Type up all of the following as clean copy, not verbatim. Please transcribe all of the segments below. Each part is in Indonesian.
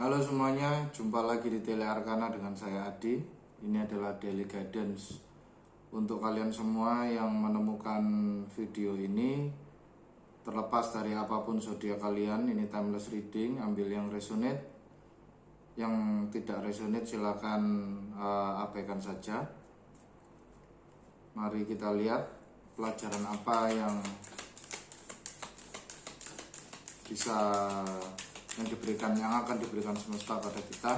Halo semuanya, jumpa lagi di Tele Arkana dengan saya Adi. Ini adalah daily guidance untuk kalian semua yang menemukan video ini. Terlepas dari apapun zodiak kalian, ini timeless reading, ambil yang resonate. Yang tidak resonate silakan abaikan saja. Mari kita lihat pelajaran apa yang akan diberikan semesta pada kita.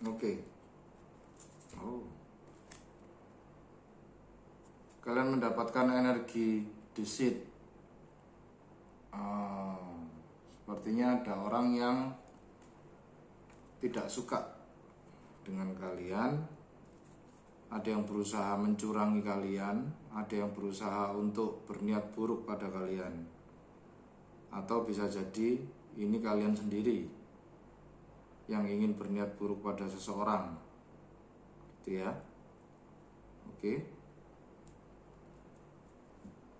Oke. Kalian mendapatkan energi deceit. Sepertinya ada orang yang tidak suka dengan kalian. Ada yang berusaha mencurangi kalian, ada yang berusaha untuk berniat buruk pada kalian. Atau bisa jadi ini kalian sendiri yang ingin berniat buruk pada seseorang. Gitu ya. Oke.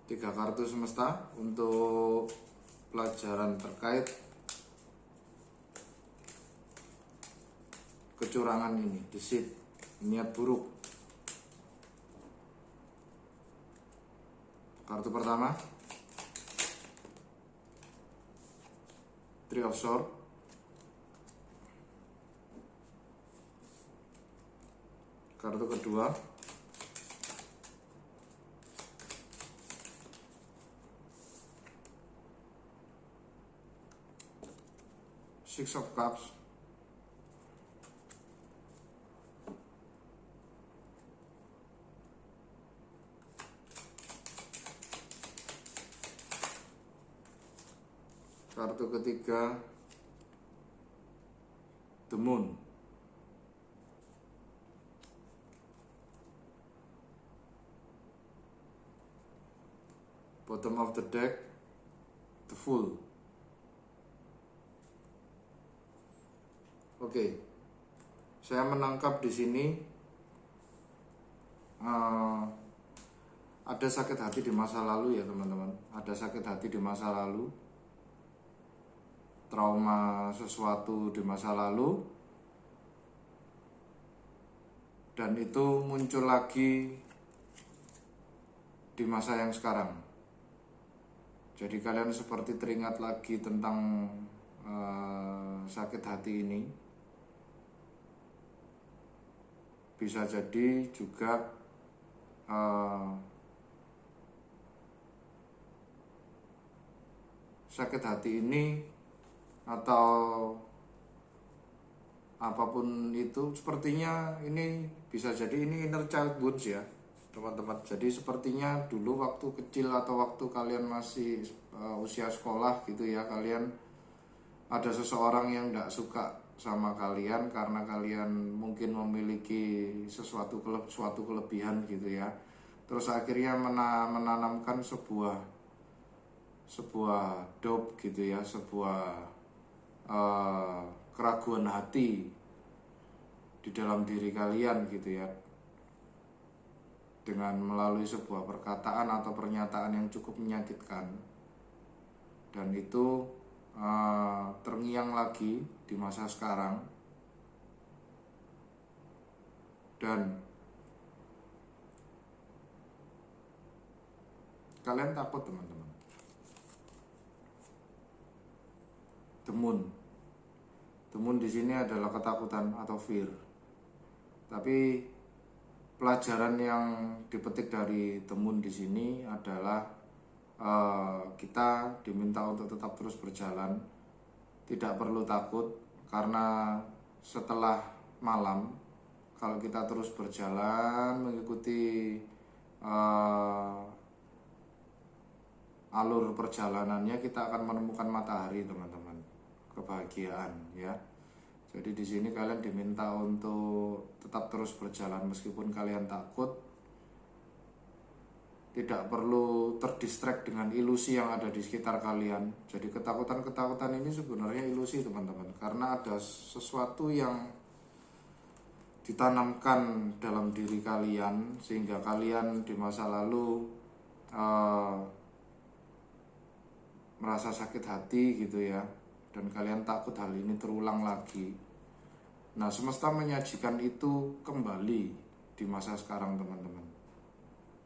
3 kartu semesta untuk pelajaran terkait kecurangan ini, deceit, niat buruk. Kartu pertama, Three of Swords. Kartu kedua, Six of Cups. Kartu ketiga, The Moon. Bottom of the deck, The Fool. Oke, saya menangkap di sini ada sakit hati di masa lalu ya teman-teman. Ada sakit hati di masa lalu, trauma sesuatu di masa lalu, dan itu muncul lagi di masa yang sekarang. Jadi kalian seperti teringat lagi tentang sakit hati ini. Bisa jadi juga sakit hati ini atau apapun itu, sepertinya ini bisa jadi ini inner child wounds ya teman-teman. Jadi sepertinya dulu waktu kecil atau waktu kalian masih usia sekolah gitu ya, kalian ada seseorang yang tidak suka sama kalian karena kalian mungkin memiliki suatu kelebihan gitu ya. Terus akhirnya menanamkan sebuah doubt gitu ya, sebuah keraguan hati di dalam diri kalian gitu ya, dengan melalui sebuah perkataan atau pernyataan yang cukup menyakitkan. Dan itu terngiang lagi di masa sekarang, dan kalian takut teman-teman. The Moon di sini adalah ketakutan atau fear. Tapi pelajaran yang dipetik dari The Moon di sini adalah kita diminta untuk tetap terus berjalan, tidak perlu takut, karena setelah malam, kalau kita terus berjalan mengikuti alur perjalanannya, kita akan menemukan matahari teman-teman, kebahagiaan ya. Jadi di sini kalian diminta untuk tetap terus berjalan meskipun kalian takut. tidak perlu terdistract dengan ilusi yang ada di sekitar kalian. Jadi ketakutan-ketakutan ini sebenarnya ilusi teman-teman, karena ada sesuatu yang ditanamkan dalam diri kalian sehingga kalian di masa lalu merasa sakit hati gitu ya, dan kalian takut hal ini terulang lagi. Nah, semesta menyajikan itu kembali di masa sekarang teman-teman,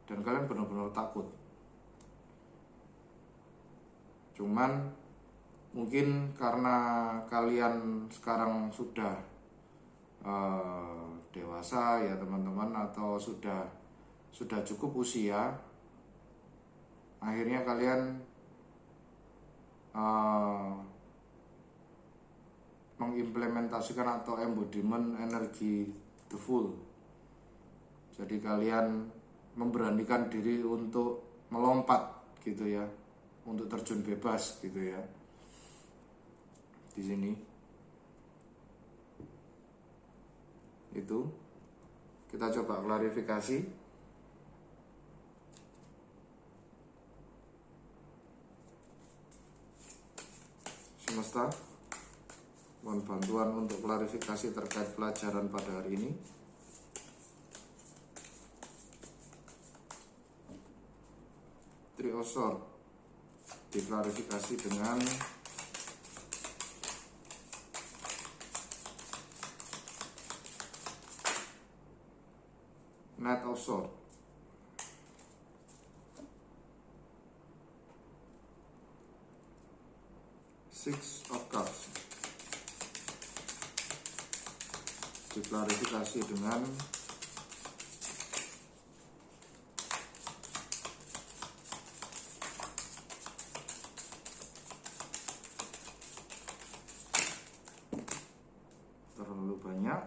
dan kalian benar-benar takut. Cuman mungkin karena kalian sekarang sudah dewasa ya teman-teman, atau sudah cukup usia, akhirnya kalian mengimplementasikan atau embodiment energi the full. Jadi kalian memberanikan diri untuk melompat gitu ya, untuk terjun bebas gitu ya. Di sini itu kita coba klarifikasi. Semesta, mohon bantuan untuk klarifikasi terkait pelajaran pada hari ini. Three of Swords diklarifikasi dengan Knight of Swords. Six of Cups diklarifikasi dengan terlalu banyak.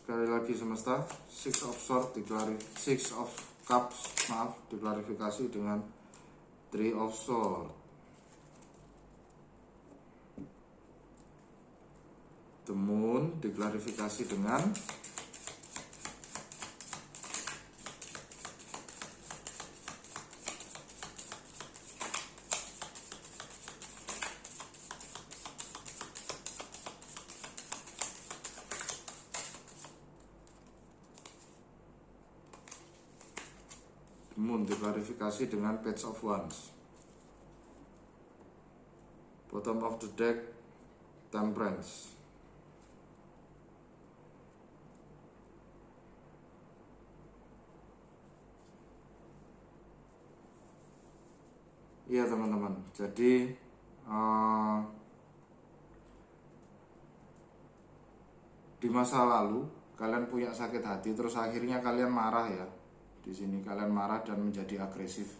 Sekali lagi semesta, Six of Cups diklarifikasi dengan Three of Swords. The Moon diklarifikasi dengan diklarifikasi dengan Page of Wands. Bottom of the deck, Temperance. Iya teman-teman, jadi di masa lalu kalian punya sakit hati, terus akhirnya kalian marah ya. Di sini kalian marah dan menjadi agresif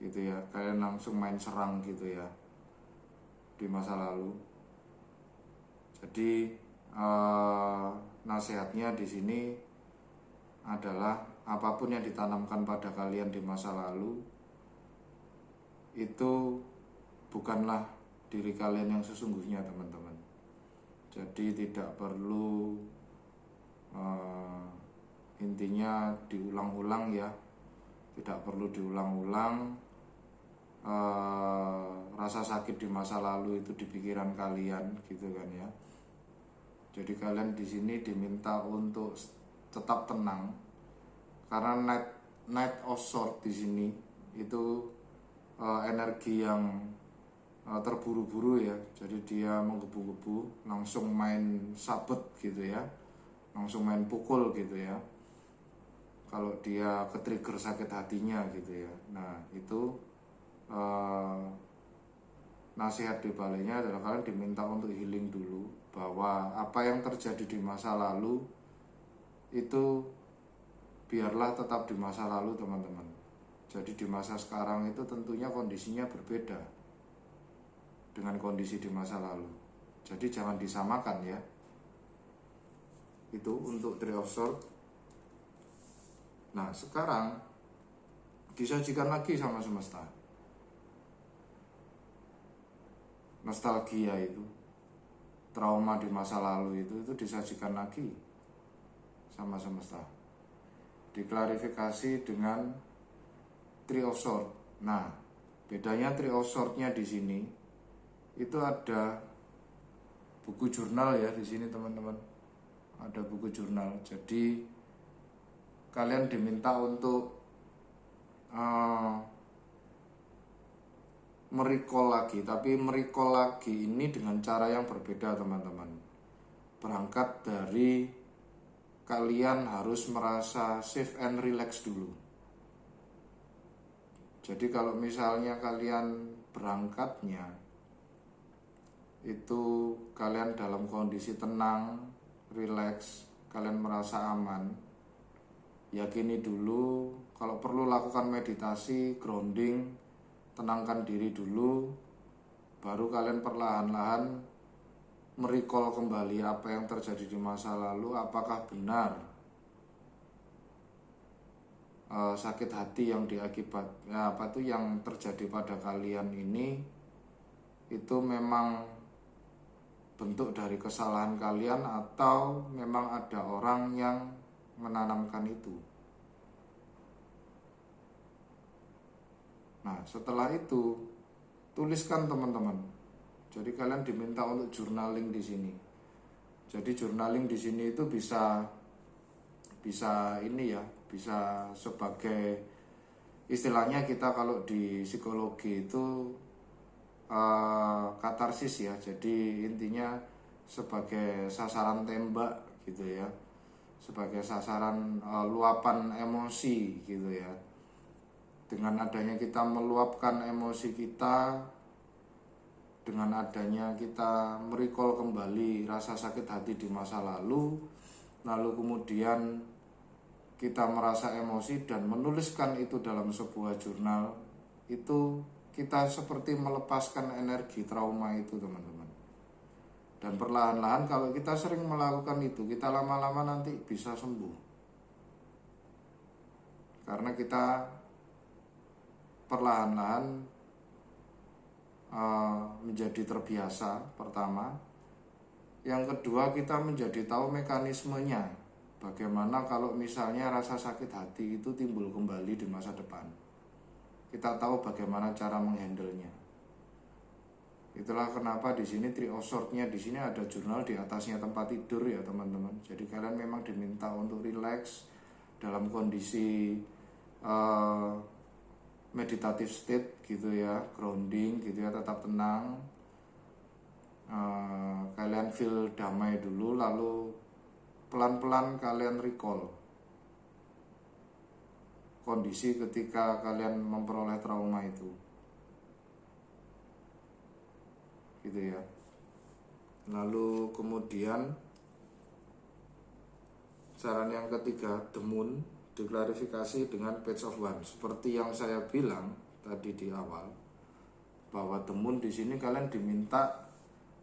gitu ya, kalian langsung main serang gitu ya di masa lalu. Jadi nasihatnya di sini adalah apapun yang ditanamkan pada kalian di masa lalu itu bukanlah diri kalian yang sesungguhnya teman-teman. Jadi tidak perlu intinya diulang-ulang ya, tidak perlu diulang-ulang rasa sakit di masa lalu itu di pikiran kalian gitu kan ya. Jadi kalian di sini diminta untuk tetap tenang, karena Knight of Swords di sini itu energi yang terburu-buru ya. Jadi dia menggebu-gebu, langsung main sabet gitu ya, langsung main pukul gitu ya, kalau dia ke-trigger sakit hatinya gitu ya. Nah itu nasihat di baliknya adalah kalian diminta untuk healing dulu, bahwa apa yang terjadi di masa lalu itu biarlah tetap di masa lalu teman-teman. Jadi di masa sekarang itu tentunya kondisinya berbeda dengan kondisi di masa lalu. Jadi jangan disamakan ya. Itu untuk Three of Swords. Nah sekarang disajikan lagi sama semesta. Nostalgia itu, trauma di masa lalu itu disajikan lagi sama semesta. Diklarifikasi dengan Three of Swords. Nah, bedanya Three of Swords-nya di sini itu ada buku jurnal ya di sini teman-teman. Ada buku jurnal. Jadi kalian diminta untuk merecall lagi, tapi merecall lagi ini dengan cara yang berbeda teman-teman. Berangkat dari kalian harus merasa safe and relax dulu. Jadi kalau misalnya kalian berangkatnya itu kalian dalam kondisi tenang, relax, kalian merasa aman, yakini dulu. Kalau perlu lakukan meditasi, grounding, tenangkan diri dulu, baru kalian perlahan-lahan merecall kembali apa yang terjadi di masa lalu. Apakah benar sakit hati yang yang terjadi pada kalian ini itu memang bentuk dari kesalahan kalian, atau memang ada orang yang menanamkan itu. Nah, setelah itu tuliskan teman-teman. Jadi kalian diminta untuk journaling di sini. Jadi journaling di sini itu bisa ini ya, bisa sebagai istilahnya kita kalau di psikologi itu katarsis ya. Jadi intinya sebagai sasaran tembak gitu ya. Sebagai sasaran luapan emosi gitu ya. Dengan adanya kita meluapkan emosi kita, dengan adanya kita merecall kembali rasa sakit hati di masa lalu kemudian kita merasa emosi dan menuliskan itu dalam sebuah jurnal, itu kita seperti melepaskan energi trauma itu teman-teman. Dan perlahan-lahan kalau kita sering melakukan itu, kita lama-lama nanti bisa sembuh. Karena kita perlahan-lahan menjadi terbiasa pertama. Yang kedua, kita menjadi tahu mekanismenya. Bagaimana kalau misalnya rasa sakit hati itu timbul kembali di masa depan. Kita tahu bagaimana cara menghandlenya. Itulah kenapa di sini Three of Swords-nya di sini ada jurnal di atasnya tempat tidur ya teman-teman. Jadi kalian memang diminta untuk relax dalam kondisi meditative state gitu ya, grounding gitu ya, tetap tenang. Kalian feel damai dulu, lalu pelan-pelan kalian recall kondisi ketika kalian memperoleh trauma itu gitu ya. Lalu kemudian saran yang ketiga, The Moon, diklarifikasi dengan Page of Wands. Seperti yang saya bilang tadi di awal, bahwa The Moon di sini kalian diminta,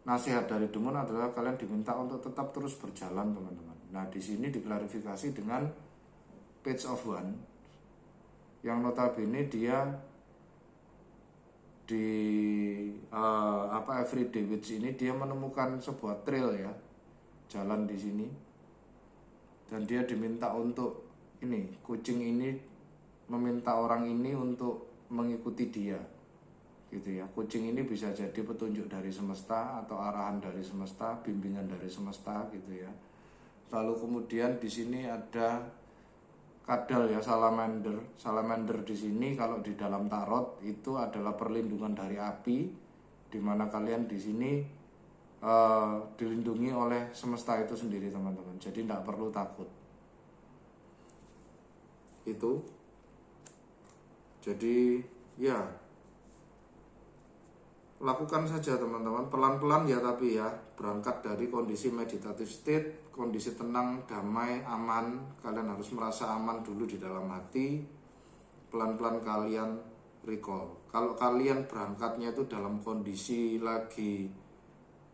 nasihat dari The Moon adalah kalian diminta untuk tetap terus berjalan teman-teman. Nah di sini diklarifikasi dengan Page of Wands, yang notabene dia di Everyday Witch ini dia menemukan sebuah trail ya, jalan di sini, dan dia diminta untuk ini, kucing ini meminta orang ini untuk mengikuti dia gitu ya. Kucing ini bisa jadi petunjuk dari semesta atau arahan dari semesta, bimbingan dari semesta gitu ya. Lalu kemudian di sini ada kadal ya, salamander di sini kalau di dalam tarot itu adalah perlindungan dari api, di mana kalian di sini dilindungi oleh semesta itu sendiri teman-teman. Jadi tidak perlu takut. Itu jadi ya lakukan saja teman-teman, pelan-pelan ya, tapi ya berangkat dari kondisi meditative state, kondisi tenang, damai, aman. Kalian harus merasa aman dulu di dalam hati. Pelan-pelan kalian recall. Kalau kalian berangkatnya itu dalam kondisi lagi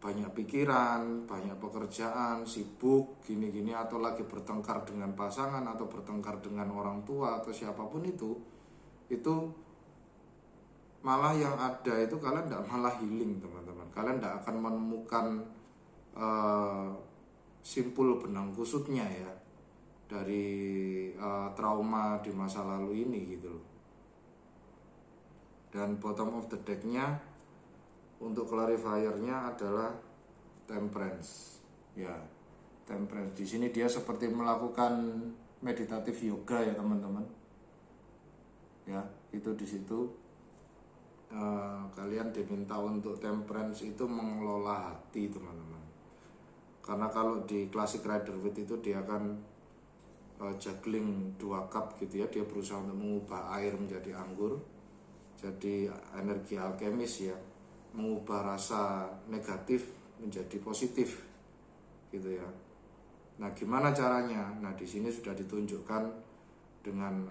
banyak pikiran, banyak pekerjaan, sibuk, gini-gini, atau lagi bertengkar dengan pasangan, atau bertengkar dengan orang tua, atau siapapun itu malah yang ada itu kalian tidak malah healing teman-teman. Kalian tidak akan menemukan simpul benang kusutnya ya dari trauma di masa lalu ini gitu loh. Dan bottom of the deck-nya untuk clarifiernya adalah temperance. Ya, temperance. Di sini dia seperti melakukan meditatif yoga ya teman-teman. Ya, itu di situ kalian diminta untuk temperance itu mengelola hati teman-teman. Karena kalau di Classic Rider-Waite itu dia akan juggling 2 cup gitu ya. Dia berusaha untuk mengubah air menjadi anggur. Jadi energi alkemis ya, mengubah rasa negatif menjadi positif gitu ya. Nah, gimana caranya? Nah, di sini sudah ditunjukkan dengan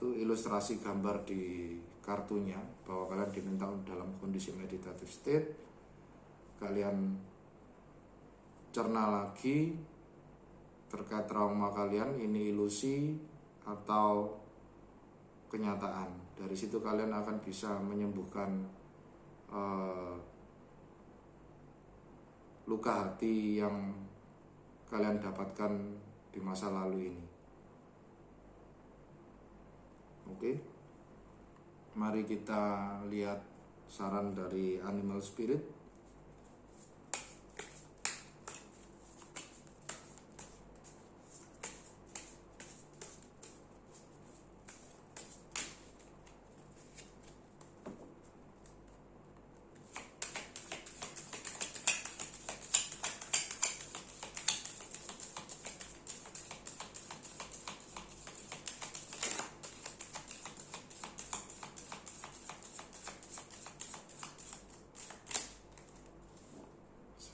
ilustrasi gambar di kartunya bahwa kalian diminta dalam kondisi meditative state, kalian cerna lagi terkait trauma kalian, ini ilusi atau kenyataan. Dari situ kalian akan bisa menyembuhkan luka hati yang kalian dapatkan di masa lalu ini. Oke, mari kita lihat saran dari Animal Spirit.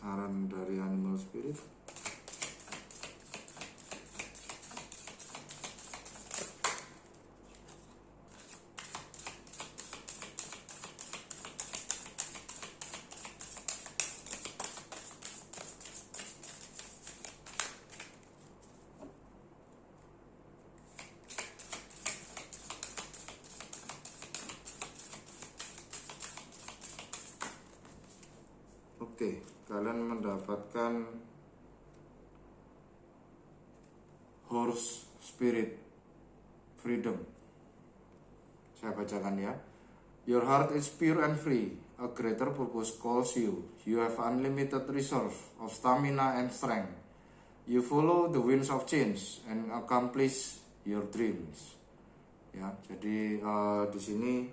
Saran dari Animal Spirit. Oke, kalian mendapatkan Horse Spirit Freedom. Saya bacakan ya. Your heart is pure and free. A greater purpose calls you. You have unlimited reserve of stamina and strength. You follow the winds of change and accomplish your dreams. Ya, jadi di sini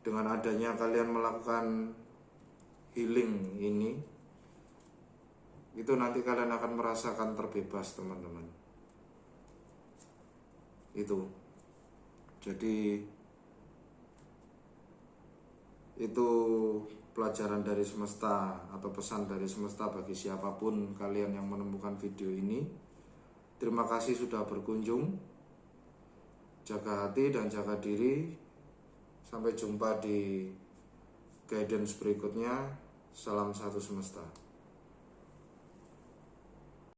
dengan adanya kalian melakukan healing ini, itu nanti kalian akan merasakan terbebas teman-teman. Itu. Jadi itu pelajaran dari semesta atau pesan dari semesta bagi siapapun kalian yang menemukan video ini. Terima kasih sudah berkunjung. Jaga hati dan jaga diri. Sampai jumpa di guidance berikutnya. Salam satu semesta.